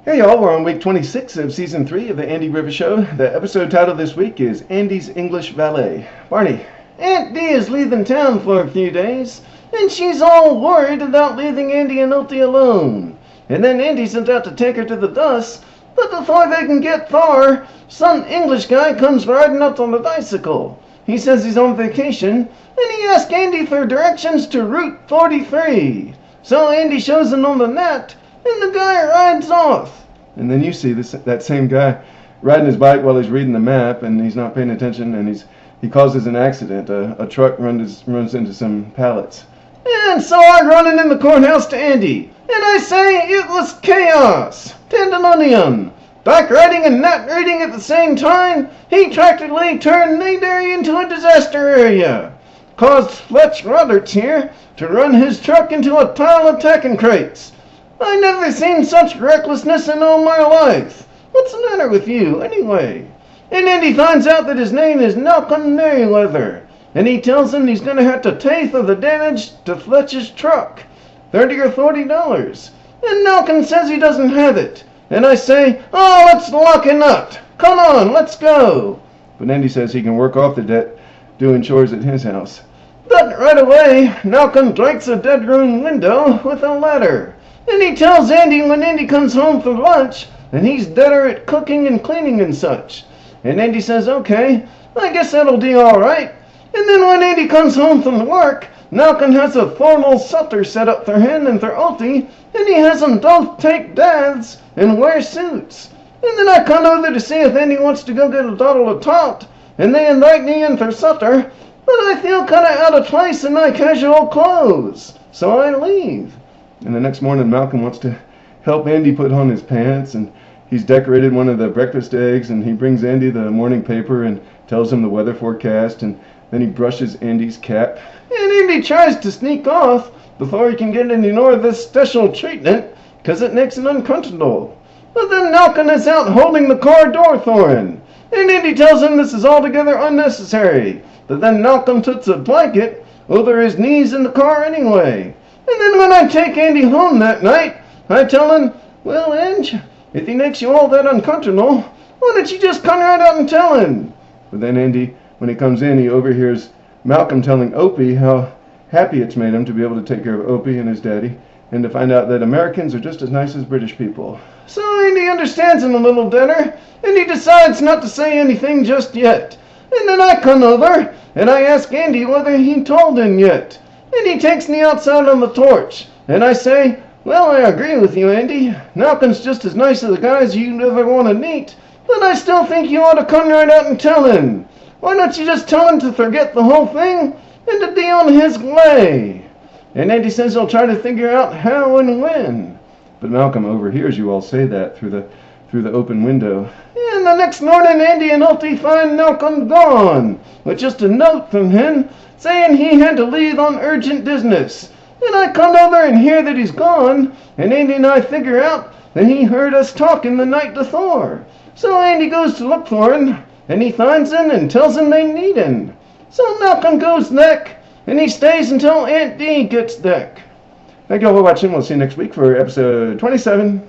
Hey y'all, we're on week 26 of season 3 of the Andy Griffith Show. The episode title this week is Andy's English Valet. Barney. Aunt Dee is leaving town for a few days, and she's all worried about leaving Andy and Opie alone. And then Andy sent out to take her to the dust, but before they can get far, some English guy comes riding up on a bicycle. He says he's on vacation, and he asks Andy for directions to Route 43. So Andy shows him on the net, and the guy rides off. And then you see that same guy riding his bike while he's reading the map, and he's not paying attention, and he causes an accident. A truck runs into some pallets. And so I'm running in the courthouse to Andy, and I say it was chaos. Pandemonium. Bike riding and not reading at the same time, he practically turned the area into a disaster area. Caused Fletch Roberts here to run his truck into a pile of packing crates. I never seen such recklessness in all my life. What's the matter with you, anyway? And Andy finds out that his name is Malcolm Merriweather, and he tells him he's going to have to pay for the damage to Fletch's truck, $30 or $40. And Malcolm says he doesn't have it. And I say, oh, let's lock a nut. Come on, let's go. But Andy says he can work off the debt doing chores at his house. But right away, Malcolm breaks a bedroom window with a ladder. And he tells Andy when Andy comes home from lunch, and he's better at cooking and cleaning and such. And Andy says, okay, I guess that'll be all right. And then when Andy comes home from work, Malcolm has a formal supper set up for him and for Opie, and he has them both take baths and wear suits. And then I come over to see if Andy wants to go get a bottle of tot, and they invite me in for supper, but I feel kind of out of place in my casual clothes, so I leave. And the next morning, Malcolm wants to help Andy put on his pants, and he's decorated one of the breakfast eggs, and he brings Andy the morning paper and tells him the weather forecast, and then he brushes Andy's cap. And Andy tries to sneak off before he can get any more of this special treatment, because it makes him uncomfortable. But then Malcolm is out holding the car door for him, and Andy tells him this is altogether unnecessary. But then Malcolm puts a blanket over his knees in the car anyway. And then when I take Andy home that night, I tell him, well, Ange, if he makes you all that uncomfortable, why don't you just come right out and tell him? But then Andy, when he comes in, he overhears Malcolm telling Opie how happy it's made him to be able to take care of Opie and his daddy, and to find out that Americans are just as nice as British people. So Andy understands him a little better, and he decides not to say anything just yet. And then I come over, and I ask Andy whether he told him yet. And he takes me outside on the porch, and I say, well, I agree with you, Andy. Malcolm's just as nice as the guys you'd ever want to meet, but I still think you ought to come right out and tell him. Why don't you just tell him to forget the whole thing and to be on his way? And Andy says he'll try to figure out how and when. But Malcolm overhears you all say that through the open window. And the next morning, Andy and Opie find Malcolm gone, with just a note from him saying he had to leave on urgent business. And I come over and hear that he's gone, and Andy and I figure out that he heard us talking the night before. So Andy goes to look for him, and he finds him and tells him they need him. So Malcolm goes back, and he stays until Aunt Dee gets back. Thank you all for watching. We'll see you next week for episode 27.